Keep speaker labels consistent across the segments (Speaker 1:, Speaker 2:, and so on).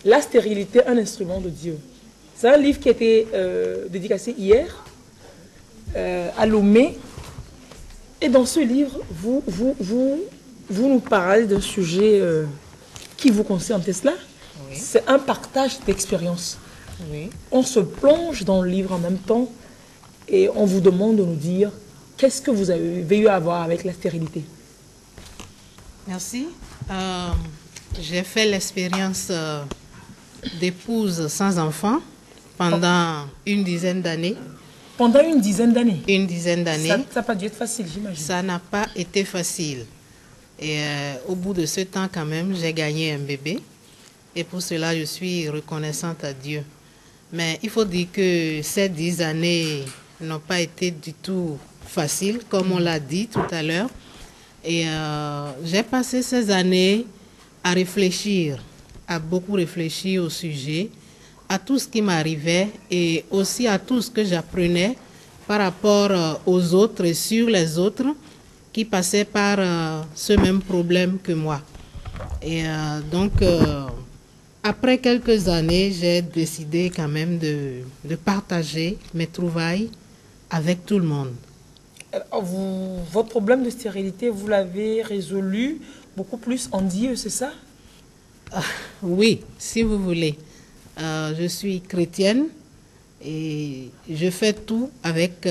Speaker 1: La stérilité, un instrument de Dieu. C'est un livre qui a été dédicacé hier à Lomé. Et dans ce livre, vous nous parlez d'un sujet qui vous concerne, c'est cela?
Speaker 2: Oui.
Speaker 1: C'est un partage d'expérience.
Speaker 2: Oui.
Speaker 1: On se plonge dans le livre en même temps et on vous demande de nous dire qu'est-ce que vous avez eu à voir avec la stérilité.
Speaker 2: Merci. J'ai fait l'expérience d'épouse sans enfant pendant une dizaine d'années.
Speaker 1: Pendant une dizaine d'années?
Speaker 2: Une dizaine d'années.
Speaker 1: Ça n'a pas dû être facile, j'imagine.
Speaker 2: Ça n'a pas été facile. Et au bout de ce temps, quand même, j'ai gagné un bébé. Et pour cela, je suis reconnaissante à Dieu. Mais il faut dire que ces 10 années n'ont pas été du tout faciles, comme on l'a dit tout à l'heure. Et j'ai passé ces années à réfléchir, à beaucoup réfléchir au sujet, à tout ce qui m'arrivait et aussi à tout ce que j'apprenais par rapport aux autres et sur les autres qui passaient par ce même problème que moi. Et donc, après quelques années, j'ai décidé quand même de partager mes trouvailles avec tout le monde.
Speaker 1: Votre problème de stérilité, vous l'avez résolu beaucoup plus en Dieu, c'est ça?
Speaker 2: Oui, si vous voulez. Je suis chrétienne et je fais tout avec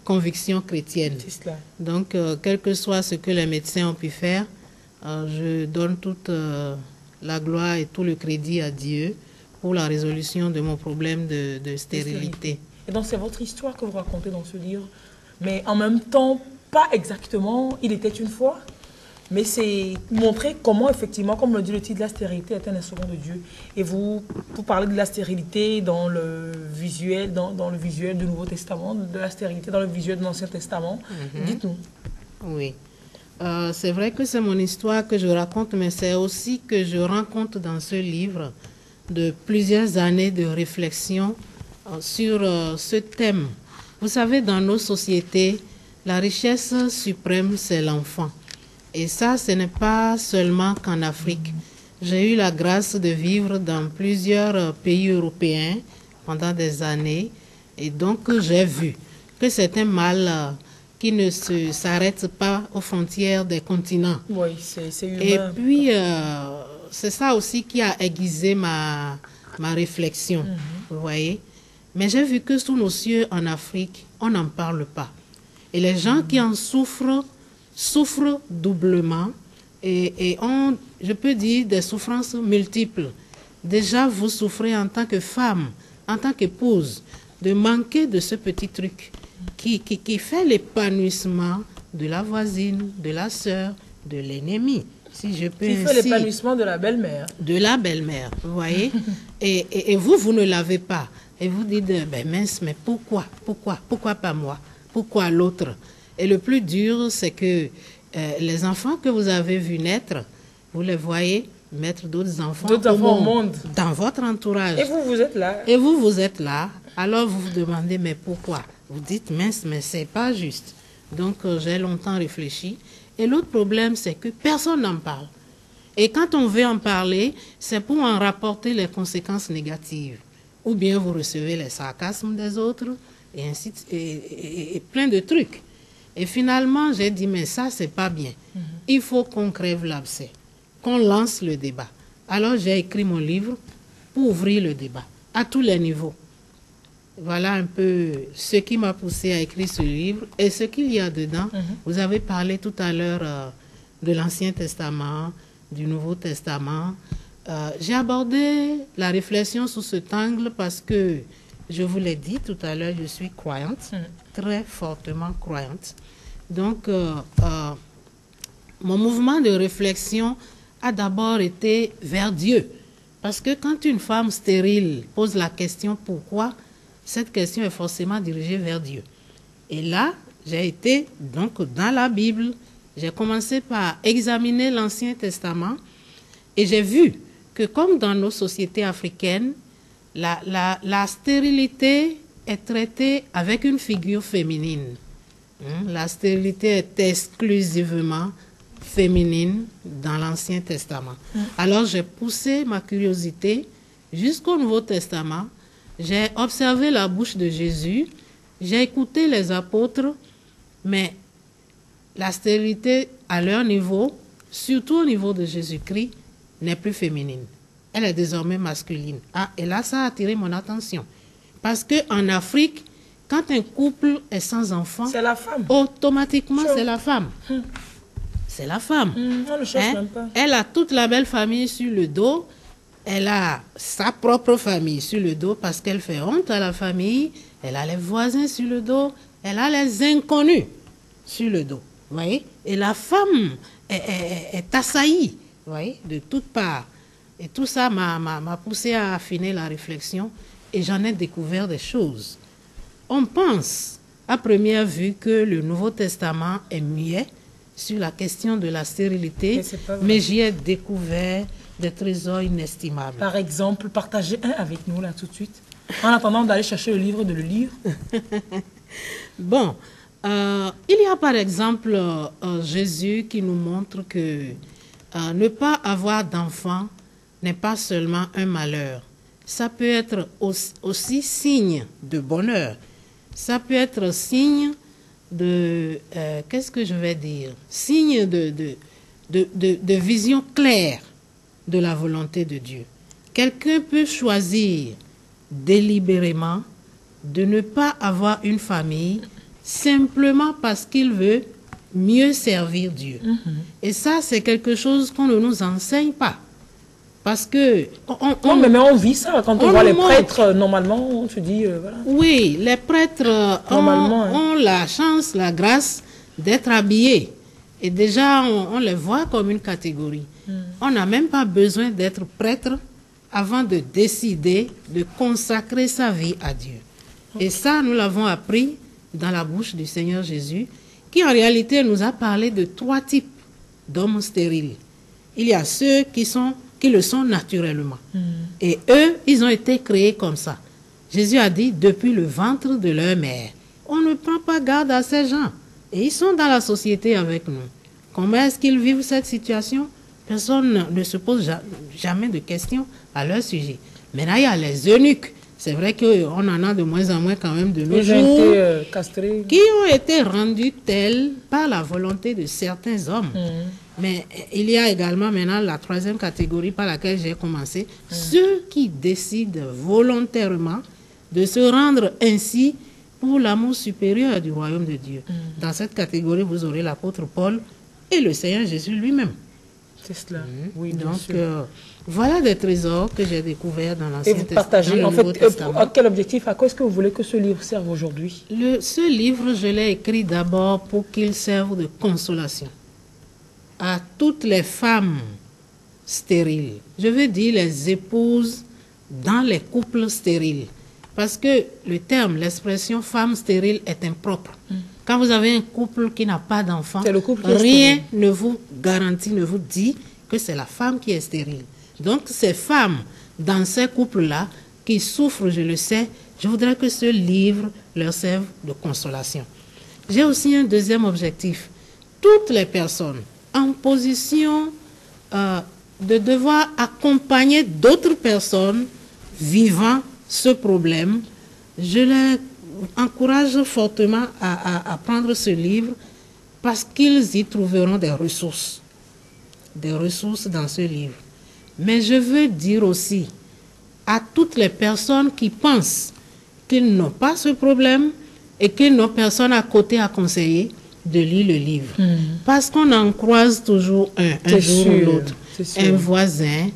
Speaker 2: conviction chrétienne.
Speaker 1: C'est cela.
Speaker 2: Donc, quel que soit ce que les médecins ont pu faire, je donne toute la gloire et tout le crédit à Dieu pour la résolution de mon problème de stérilité.
Speaker 1: Et donc, c'est votre histoire que vous racontez dans ce livre. Mais en même temps, pas exactement, il était une fois, mais c'est montrer comment, effectivement, comme le dit le titre, la stérilité est un instrument de Dieu. Et vous parlez de la stérilité dans le visuel, dans le visuel du Nouveau Testament, de la stérilité dans le visuel de l'Ancien Testament. Dites-nous.
Speaker 2: Oui. C'est vrai que c'est mon histoire que je raconte, mais c'est aussi que je rends compte dans ce livre de plusieurs années de réflexion sur ce thème. Vous savez, dans nos sociétés, la richesse suprême, c'est l'enfant. Et ça, ce n'est pas seulement qu'en Afrique. J'ai eu la grâce de vivre dans plusieurs pays européens pendant des années. Et donc, j'ai vu que c'est un mal qui ne s'arrête pas aux frontières des continents.
Speaker 1: Oui, c'est humain.
Speaker 2: Et puis, c'est ça aussi qui a aiguisé ma réflexion, vous voyez. Mais j'ai vu que sous nos cieux en Afrique, on n'en parle pas. Et les gens qui en souffrent doublement et ont, je peux dire, des souffrances multiples. Déjà, vous souffrez en tant que femme, en tant qu'épouse, de manquer de ce petit truc qui fait l'épanouissement de la voisine, de la sœur, de l'ennemi. Si je peux
Speaker 1: qui fait l'épanouissement de la belle-mère.
Speaker 2: De la belle-mère, vous voyez. et vous ne l'avez pas. Et vous dites, ben mince, mais pourquoi pas moi? Pourquoi l'autre? Et le plus dur, c'est que les enfants que vous avez vus naître, vous les voyez mettre d'autres enfants au monde, dans votre entourage.
Speaker 1: Et vous, vous êtes là.
Speaker 2: Et vous, vous êtes là. Alors vous vous demandez, mais pourquoi? Vous dites, mince, mais c'est pas juste. Donc j'ai longtemps réfléchi. Et l'autre problème, c'est que personne n'en parle. Et quand on veut en parler, c'est pour en rapporter les conséquences négatives. Ou bien vous recevez les sarcasmes des autres, et ainsi et plein de trucs. Et finalement, j'ai dit, mais ça, c'est pas bien. Il faut qu'on crève l'abcès, qu'on lance le débat. Alors, j'ai écrit mon livre pour ouvrir le débat, à tous les niveaux. Voilà un peu ce qui m'a poussé à écrire ce livre et ce qu'il y a dedans. Vous avez parlé tout à l'heure de l'Ancien Testament, du Nouveau Testament. J'ai abordé la réflexion sous cet angle parce que, je vous l'ai dit tout à l'heure, je suis croyante, très fortement croyante. Donc, mon mouvement de réflexion a d'abord été vers Dieu. Parce que quand une femme stérile pose la question « pourquoi ?», cette question est forcément dirigée vers Dieu. Et là, j'ai été donc dans la Bible. J'ai commencé par examiner l'Ancien Testament et j'ai vu que comme dans nos sociétés africaines, la stérilité est traitée avec une figure féminine. La stérilité est exclusivement féminine dans l'Ancien Testament. Alors j'ai poussé ma curiosité jusqu'au Nouveau Testament, j'ai observé la bouche de Jésus, j'ai écouté les apôtres, mais la stérilité à leur niveau, surtout au niveau de Jésus-Christ, n'est plus féminine. Elle est désormais masculine. Ah, et là, ça a attiré mon attention. Parce qu'en Afrique, quand un couple est sans enfant,
Speaker 1: c'est la femme.
Speaker 2: Automatiquement, c'est la femme. C'est la femme.
Speaker 1: On ne cherche même pas.
Speaker 2: Elle a toute la belle famille sur le dos. Elle a sa propre famille sur le dos parce qu'elle fait honte à la famille. Elle a les voisins sur le dos. Elle a les inconnus sur le dos. Vous voyez? Et la femme est assaillie, vous voyez, de toutes parts. Et tout ça m'a poussé à affiner la réflexion et j'en ai découvert des choses. On pense à première vue que le Nouveau Testament est muet sur la question de la stérilité, mais j'y ai découvert des trésors inestimables.
Speaker 1: Par exemple, partagez un avec nous là tout de suite, en attendant d'aller chercher le livre, de le lire.
Speaker 2: Bon, il y a par exemple Jésus qui nous montre que ne pas avoir d'enfant n'est pas seulement un malheur. Ça peut être aussi signe de bonheur. Ça peut être signe de, qu'est-ce que je vais dire? Signe de vision claire de la volonté de Dieu. Quelqu'un peut choisir délibérément de ne pas avoir une famille simplement parce qu'il veut mieux servir Dieu. Et ça, c'est quelque chose qu'on ne nous enseigne pas. Parce que...
Speaker 1: mais on vit ça. Quand on voit les prêtres, normalement, on se dit... voilà.
Speaker 2: Oui, les prêtres ont la chance, la grâce d'être habillés. Et déjà, on les voit comme une catégorie. On n'a même pas besoin d'être prêtre avant de décider de consacrer sa vie à Dieu. Et ça, nous l'avons appris dans la bouche du Seigneur Jésus, qui en réalité nous a parlé de 3 types d'hommes stériles. Il y a ceux qui le sont naturellement. Et eux, ils ont été créés comme ça. Jésus a dit, depuis le ventre de leur mère. On ne prend pas garde à ces gens. Et ils sont dans la société avec nous. Comment est-ce qu'ils vivent cette situation? Personne ne se pose jamais de questions à leur sujet. Maintenant, il y a les eunuques. C'est vrai qu'on en a de moins en moins quand même de nos jours,
Speaker 1: castrés,
Speaker 2: qui ont été rendus tels par la volonté de certains hommes. Mais il y a également maintenant la 3e catégorie par laquelle j'ai commencé, ceux qui décident volontairement de se rendre ainsi pour l'amour supérieur du royaume de Dieu. Dans cette catégorie, vous aurez l'apôtre Paul et le Seigneur Jésus lui-même.
Speaker 1: C'est cela. Oui,
Speaker 2: donc, voilà des trésors que j'ai découverts dans l'Ancien Testament.
Speaker 1: Et vous partagez, en fait, à quel objectif, à quoi est-ce que vous voulez que ce livre serve aujourd'hui?
Speaker 2: Ce livre, je l'ai écrit d'abord pour qu'il serve de consolation à toutes les femmes stériles. Je veux dire les épouses dans les couples stériles. Parce que le terme, l'expression femme stérile est impropre. Quand vous avez un couple qui n'a pas d'enfant, rien ne vous garantit, ne vous dit que c'est la femme qui est stérile. Donc, ces femmes, dans ces couples-là, qui souffrent, je le sais, je voudrais que ce livre leur serve de consolation. J'ai aussi un deuxième objectif. Toutes les personnes en position de devoir accompagner d'autres personnes vivant ce problème, je les encourage fortement à prendre ce livre parce qu'ils y trouveront des ressources dans ce livre. Mais je veux dire aussi à toutes les personnes qui pensent qu'ils n'ont pas ce problème et qu'ils n'ont personne à côté à conseiller, de lire le livre. Parce qu'on en croise toujours un jour ou l'autre. Un voisin,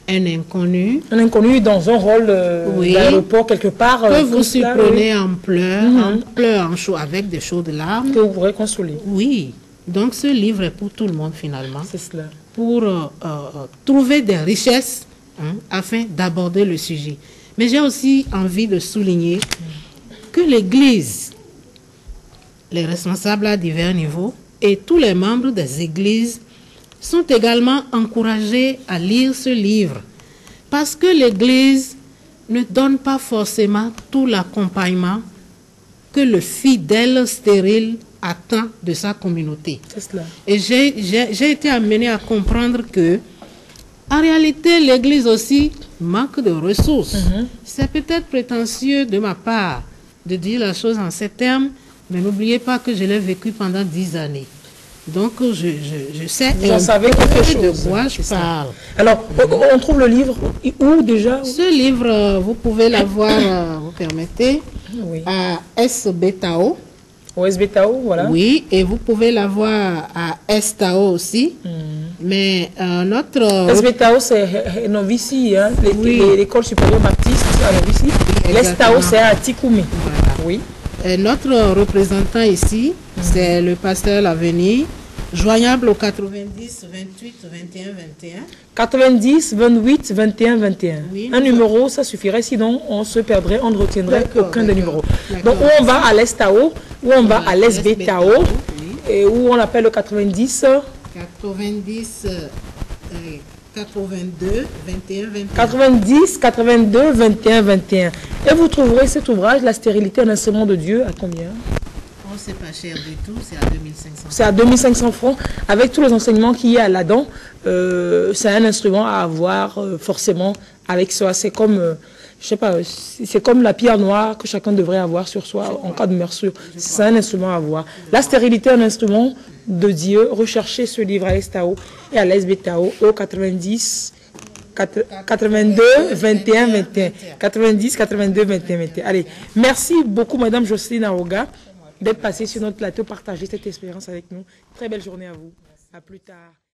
Speaker 2: un inconnu.
Speaker 1: Un inconnu dans un rôle d'aéroport quelque part.
Speaker 2: Que vous surprenez en pleurs, avec des chaudes larmes.
Speaker 1: Que vous pourrez consoler.
Speaker 2: Oui. Donc ce livre est pour tout le monde finalement.
Speaker 1: C'est cela.
Speaker 2: Pour trouver des richesses afin d'aborder le sujet. Mais j'ai aussi envie de souligner que l'Église, les responsables à divers niveaux et tous les membres des églises sont également encouragés à lire ce livre parce que l'Église ne donne pas forcément tout l'accompagnement que le fidèle stérile attend de sa communauté.
Speaker 1: C'est cela.
Speaker 2: Et j'ai été amenée à comprendre que, en réalité, l'Église aussi manque de ressources. C'est peut-être prétentieux de ma part de dire la chose en ces termes, mais n'oubliez pas que je l'ai vécu pendant 10 années. Donc, je sais
Speaker 1: de
Speaker 2: quoi je parle.
Speaker 1: Alors, on trouve le livre où déjà?
Speaker 2: Ce livre, vous pouvez l'avoir, vous permettez,
Speaker 1: Oui.
Speaker 2: à SBTAO.
Speaker 1: Au SBTAO, voilà.
Speaker 2: Oui, et vous pouvez l'avoir à STAO aussi. Mais notre...
Speaker 1: SBTAO, c'est Novici, hein,
Speaker 2: Oui.
Speaker 1: l'école supérieure baptiste à Novici. L'STAO, c'est à Tikoumé.
Speaker 2: Voilà.
Speaker 1: Oui.
Speaker 2: Et notre représentant ici, c'est le pasteur L'Avenir, joignable au 90 28 21 21.
Speaker 1: 90 28 21 21.
Speaker 2: Oui,
Speaker 1: Un numéro, ça suffirait, sinon on se perdrait, on ne retiendrait aucun des numéros.
Speaker 2: D'accord.
Speaker 1: Donc, où on va à l'STAO, où on va à l'SBTAO,
Speaker 2: oui.
Speaker 1: et où on appelle le 90.
Speaker 2: 90 82 21 21.
Speaker 1: 90 82 21 21. Et vous trouverez cet ouvrage, La stérilité, un instrument de Dieu, à combien?
Speaker 2: Oh, c'est pas cher du tout, c'est à 2500.
Speaker 1: C'est à 2500 francs, avec tous les enseignements qu'il y a là-dedans. C'est un instrument à avoir forcément avec soi. C'est comme, je sais pas, c'est comme la pierre noire que chacun devrait avoir sur soi en cas de meurtre. C'est un instrument à avoir. La stérilité, un instrument de Dieu. Recherchez ce livre à l'STAO et à l'SBTAO au 90 82 21 21. 90 82 21 21. Allez, merci beaucoup Madame Jocelyne Aroga d'être passée sur notre plateau, partager cette expérience avec nous. Très belle journée à vous. À plus tard.